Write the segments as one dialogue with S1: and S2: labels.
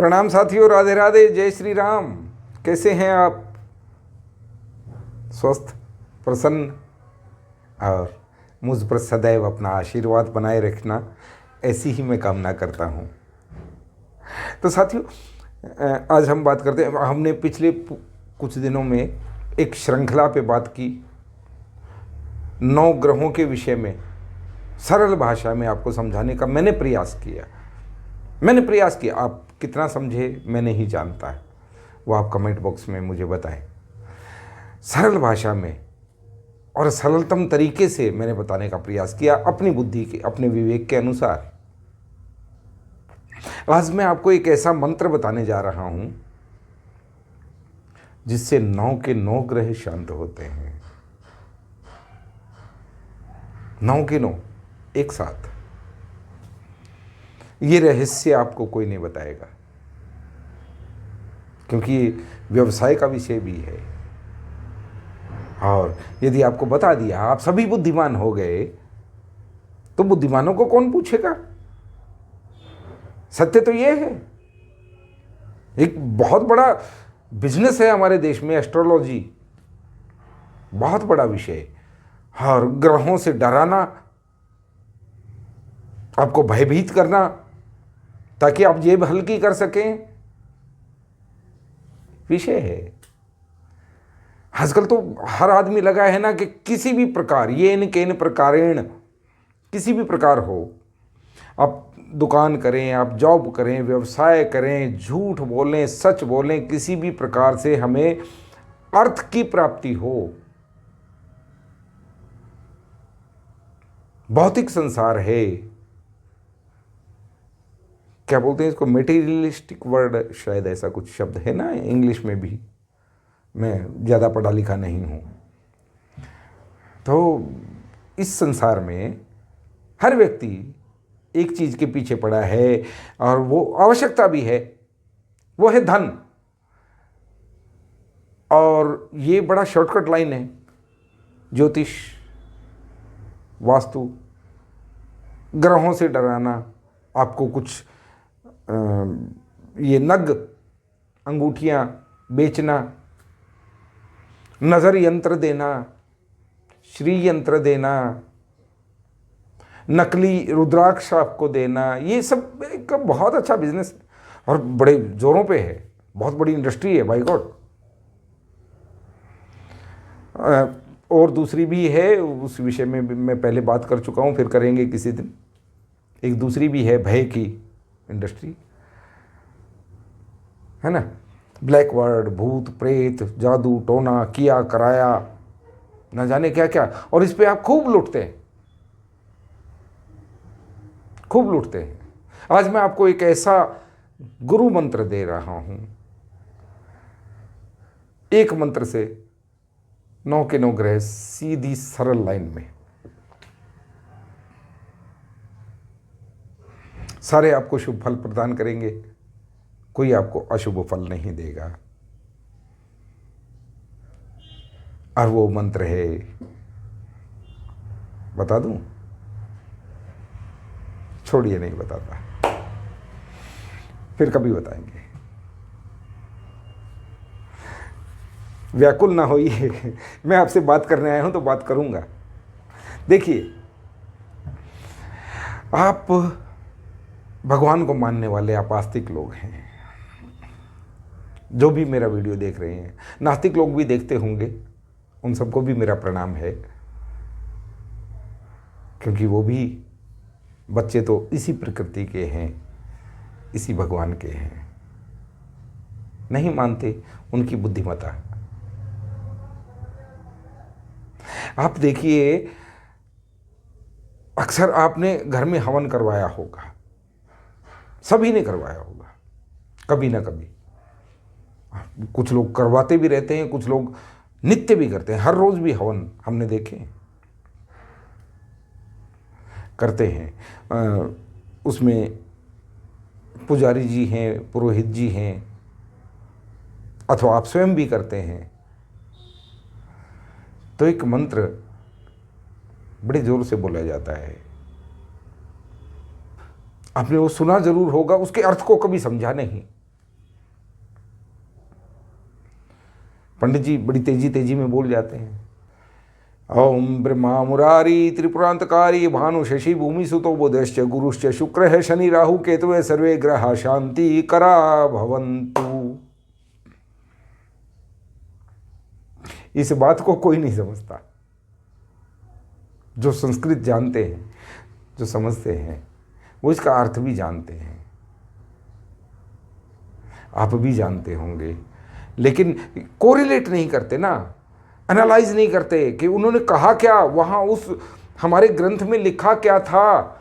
S1: प्रणाम साथियों, राधे राधे, जय श्री राम। कैसे हैं आप? स्वस्थ, प्रसन्न और मुझ पर सदैव अपना आशीर्वाद बनाए रखना, ऐसी ही मैं कामना करता हूँ। तो साथियों, आज हम बात करते हैं। हमने पिछले कुछ दिनों में एक श्रृंखला पे बात की 9 ग्रहों के विषय में। सरल भाषा में आपको समझाने का मैंने प्रयास किया। आप कितना समझे मैं नहीं जानता है, वो आप कमेंट बॉक्स में मुझे बताएं। सरल भाषा में और सरलतम तरीके से मैंने बताने का प्रयास किया, अपनी बुद्धि के, अपने विवेक के अनुसार। आज मैं आपको एक ऐसा मंत्र बताने जा रहा हूं जिससे 9 के 9 ग्रह शांत होते हैं। 9 के 9 एक साथ। ये रहस्य आपको कोई नहीं बताएगा, क्योंकि व्यवसाय का विषय भी है। और यदि आपको बता दिया, आप सभी बुद्धिमान हो गए, तो बुद्धिमानों को कौन पूछेगा? सत्य तो ये है। एक बहुत बड़ा बिजनेस है हमारे देश में एस्ट्रोलॉजी, बहुत बड़ा विषय। और ग्रहों से डराना, आपको भयभीत करना, ताकि आप जेब हल्की कर सकें, विषय है। आजकल तो हर आदमी लगा है ना कि किसी भी प्रकार, ये इन के इन प्रकारेण, किसी भी प्रकार हो, आप दुकान करें, आप जॉब करें, व्यवसाय करें, झूठ बोलें, सच बोलें, किसी भी प्रकार से हमें अर्थ की प्राप्ति हो। भौतिक संसार है, क्या बोलते हैं इसको, मेटीरियलिस्टिक वर्ड, शायद ऐसा कुछ शब्द है ना इंग्लिश में भी। मैं ज़्यादा पढ़ा लिखा नहीं हूँ। तो इस संसार में हर व्यक्ति एक चीज़ के पीछे पड़ा है, और वो आवश्यकता भी है, वो है धन। और ये बड़ा शॉर्टकट लाइन है। ज्योतिष, वास्तु, ग्रहों से डराना, आपको कुछ ये नग, अंगूठियाँ बेचना, नज़र यंत्र देना, श्री यंत्र देना, नकली रुद्राक्ष आपको देना, ये सब एक बहुत अच्छा बिजनेस है और बड़े जोरों पे है। बहुत बड़ी इंडस्ट्री है, बाय गॉड। और दूसरी भी है, उस विषय में मैं पहले बात कर चुका हूँ, फिर करेंगे किसी दिन। एक दूसरी भी है, भय की इंडस्ट्री, है ना। ब्लैक वर्ड, भूत प्रेत, जादू टोना, किया कराया, न जाने क्या क्या, और इस पे आप खूब लुटते हैं, खूब लुटते हैं। आज मैं आपको एक ऐसा गुरु मंत्र दे रहा हूं, एक मंत्र से 9 के 9 ग्रह सीधी सरल लाइन में सारे आपको शुभ फल प्रदान करेंगे, कोई आपको अशुभ फल नहीं देगा। और वो मंत्र है, बता दूं? छोड़िए, नहीं बताता, फिर कभी बताएंगे। व्याकुल ना होइए, मैं आपसे बात करने आया हूं तो बात करूंगा। देखिए, आप भगवान को मानने वाले आप आस्तिक लोग हैं, जो भी मेरा वीडियो देख रहे हैं। नास्तिक लोग भी देखते होंगे, उन सबको भी मेरा प्रणाम है, क्योंकि वो भी बच्चे तो इसी प्रकृति के हैं, इसी भगवान के हैं। नहीं मानते, उनकी बुद्धिमत्ता। आप देखिए, अक्सर आपने घर में हवन करवाया होगा, सभी ने करवाया होगा कभी ना कभी। कुछ लोग करवाते भी रहते हैं, कुछ लोग नित्य भी करते हैं, हर रोज भी हवन हमने देखे करते हैं। उसमें पुजारी जी हैं, पुरोहित जी हैं, अथवा आप स्वयं भी करते हैं। तो एक मंत्र बड़े जोर से बोला जाता है, आपने वो सुना जरूर होगा, उसके अर्थ को कभी समझा नहीं। पंडित जी बड़ी तेजी तेजी में बोल जाते हैं। ओम ब्रह्मा मुरारी त्रिपुरांतकारी भानु शशि भूमि सुतो बुधश्च गुरुश्च शुक्र है शनि राहु केतु सर्वे ग्रह शांति करा भवन्तु। इस बात को कोई नहीं समझता। जो संस्कृत जानते हैं, जो समझते हैं, वो इसका अर्थ भी जानते हैं। आप भी जानते होंगे, लेकिन कोरिलेट नहीं करते ना, एनालाइज नहीं करते कि उन्होंने कहा क्या, वहां उस हमारे ग्रंथ में लिखा क्या था।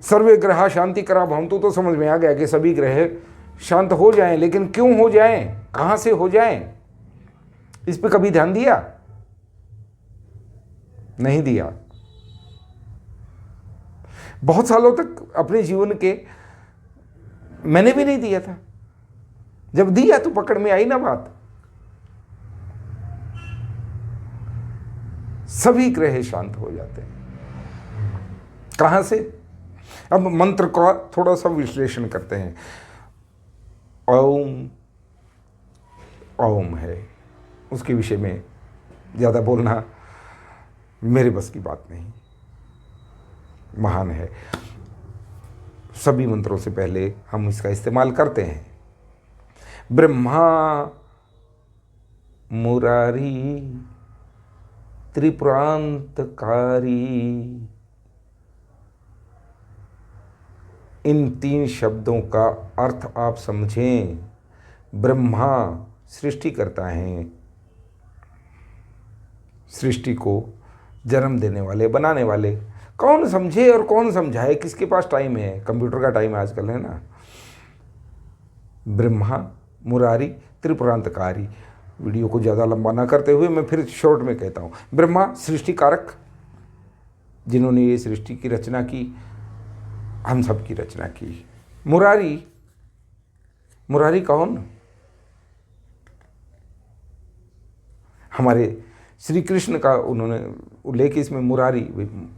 S1: सर्वे ग्रह शांति करा भवन्तु तो समझ में आ गया कि सभी ग्रह शांत हो जाएं, लेकिन क्यों हो जाएं, कहां से हो जाएं, इस पे कभी ध्यान दिया? नहीं दिया। बहुत सालों तक अपने जीवन के मैंने भी नहीं दिया था। जब दिया तो पकड़ में आई ना बात। सभी ग्रह शांत हो जाते हैं। कहां से? अब मंत्र का थोड़ा सा विश्लेषण करते हैं। ओम, ओम है, उसके विषय में ज़्यादा बोलना मेरे बस की बात नहीं। महान है। सभी मंत्रों से पहले हम इसका इस्तेमाल करते हैं। ब्रह्मा मुरारी त्रिपुरांतकारी, इन 3 शब्दों का अर्थ आप समझें। ब्रह्मा सृष्टि करता है, सृष्टि को जन्म देने वाले, बनाने वाले। कौन समझे और कौन समझाए, किसके पास टाइम है? कंप्यूटर का टाइम आजकल है ना। ब्रह्मा मुरारी त्रिपुरांतकारी। वीडियो को ज़्यादा लंबा ना करते हुए मैं फिर शॉर्ट में कहता हूँ। ब्रह्मा सृष्टि कारक, जिन्होंने ये सृष्टि की रचना की, हम सब की रचना की। मुरारी, मुरारी कौन? हमारे श्री कृष्ण का उन्होंने उल्लेख इसमें, मुरारी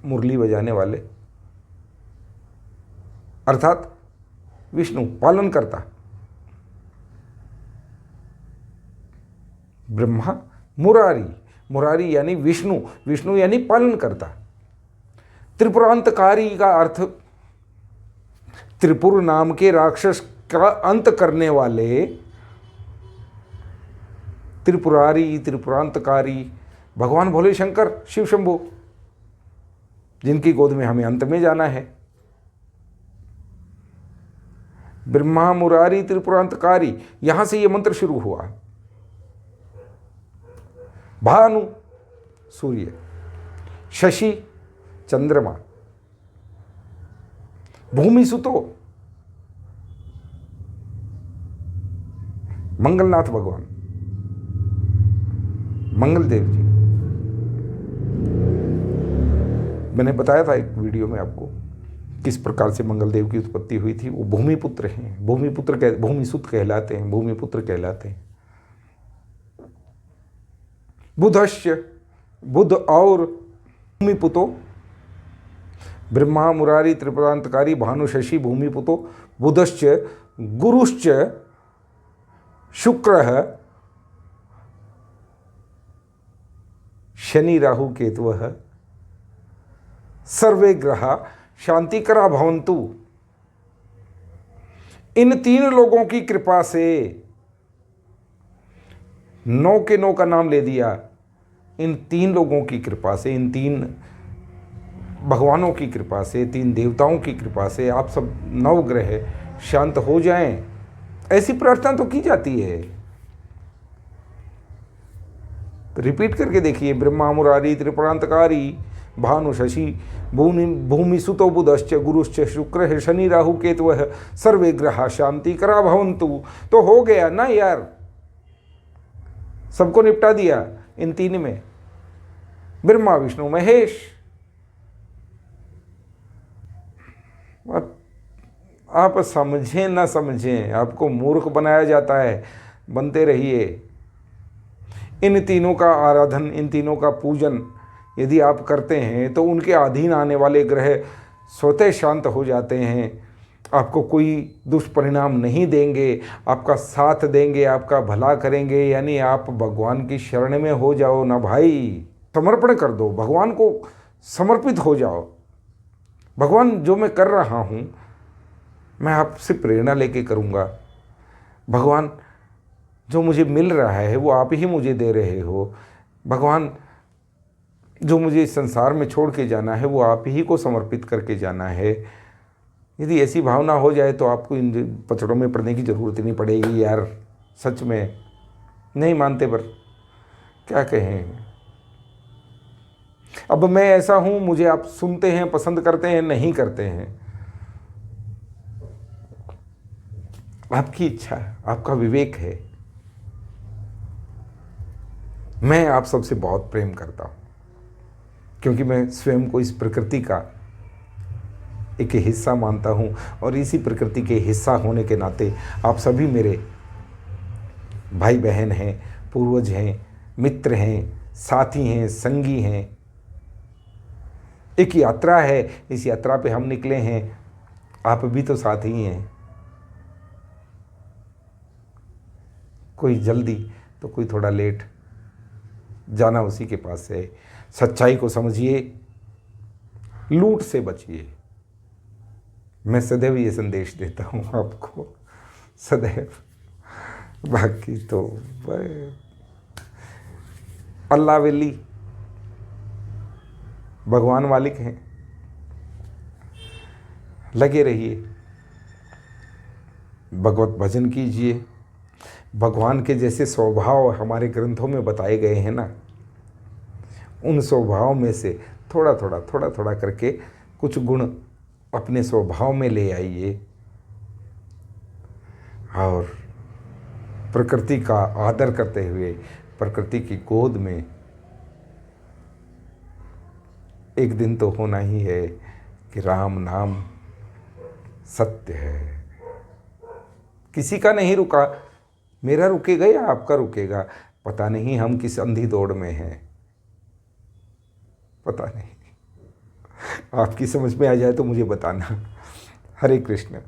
S1: मुरली बजाने वाले, अर्थात विष्णु पालन करता। ब्रह्मा मुरारी, मुरारी यानी विष्णु, विष्णु यानी पालन करता। त्रिपुरांतकारी का अर्थ त्रिपुर नाम के राक्षस का अंत करने वाले। त्रिपुरारी, त्रिपुरांतकारी भगवान भोले शंकर, शिव शंभु, जिनकी गोद में हमें अंत में जाना है। ब्रह्मा मुरारी त्रिपुरांतकारी, यहां से यह मंत्र शुरू हुआ। भानु सूर्य, शशि चंद्रमा, भूमि सुतो मंगलनाथ भगवान, मंगल देव जी। मैंने बताया था एक वीडियो में आपको किस प्रकार से मंगल देव की उत्पत्ति हुई थी। वो भूमिपुत्र हैं, भूमिसुत कहलाते हैं, भूमिपुत्र कहलाते हैं। बुधश्च, बुध और भूमिपुतो, ब्रह्मा मुरारी त्रिपुरांतकारी भानु शशि भूमिपुतो, बुधश्च गुरुश्च शुक्र शनि राहु केतुः सर्वे ग्रह शांतिकरा भवन्तु। इन 3 लोगों की कृपा से, 9 के 9 का नाम ले दिया, इन 3 लोगों की कृपा से, इन 3 भगवानों की कृपा से, 3 देवताओं की कृपा से आप सब 9 ग्रह शांत हो जाएं, ऐसी प्रार्थना तो की जाती है। तो रिपीट करके देखिए। ब्रह्मा मुरारी त्रिपुरांतकारी भानु शशि भूमि सुतो बुधश्च गुरुश्च शुक्र है शनि राहु केतुः सर्वे ग्रह शांति करा भवन्तु। तो हो गया ना यार, सबको निपटा दिया इन 3 में। ब्रह्मा विष्णु महेश। आप समझें ना समझें, आपको मूर्ख बनाया जाता है, बनते रहिए। इन तीनों का आराधन, इन तीनों का पूजन यदि आप करते हैं तो उनके अधीन आने वाले ग्रह स्वतः शांत हो जाते हैं। आपको कोई दुष्परिणाम नहीं देंगे, आपका साथ देंगे, आपका भला करेंगे। यानी आप भगवान की शरण में हो जाओ ना भाई, समर्पण कर दो, भगवान को समर्पित हो जाओ। भगवान जो मैं कर रहा हूँ मैं आपसे प्रेरणा लेके करूँगा। भगवान जो मुझे मिल रहा है वो आप ही मुझे दे रहे हो। भगवान जो मुझे इस संसार में छोड़ के जाना है वो आप ही को समर्पित करके जाना है। यदि ऐसी भावना हो जाए तो आपको इन पचड़ों में पड़ने की ज़रूरत ही नहीं पड़ेगी यार। सच में नहीं मानते पर क्या कहें। अब मैं ऐसा हूँ, मुझे आप सुनते हैं, पसंद करते हैं, नहीं करते हैं, आपकी इच्छा, आपका विवेक है। मैं आप सबसे बहुत प्रेम करता हूँ क्योंकि मैं स्वयं को इस प्रकृति का एक हिस्सा मानता हूँ और इसी प्रकृति के हिस्सा होने के नाते आप सभी मेरे भाई बहन हैं, पूर्वज हैं, मित्र हैं, साथी हैं, संगी हैं। एक यात्रा है, इस यात्रा पे हम निकले हैं, आप भी तो साथी हैं। कोई जल्दी तो कोई थोड़ा लेट, जाना उसी के पास है। सच्चाई को समझिए, लूट से बचिए। मैं सदैव ये संदेश देता हूँ आपको, सदैव। बाकी तो अल्लाह वली, भगवान मालिक हैं, लगे रहिए, भगवत भजन कीजिए। भगवान के जैसे स्वभाव हमारे ग्रंथों में बताए गए हैं ना, उन स्वभाव में से थोड़ा थोड़ा करके कुछ गुण अपने स्वभाव में ले आइए और प्रकृति का आदर करते हुए प्रकृति की गोद में एक दिन तो होना ही है कि राम नाम सत्य है। किसी का नहीं रुका, मेरा रुकेगा या आपका रुकेगा पता नहीं। हम किस अंधी दौड़ में हैं पता नहीं। आपकी समझ में आ जाए तो मुझे बताना। हरे कृष्ण।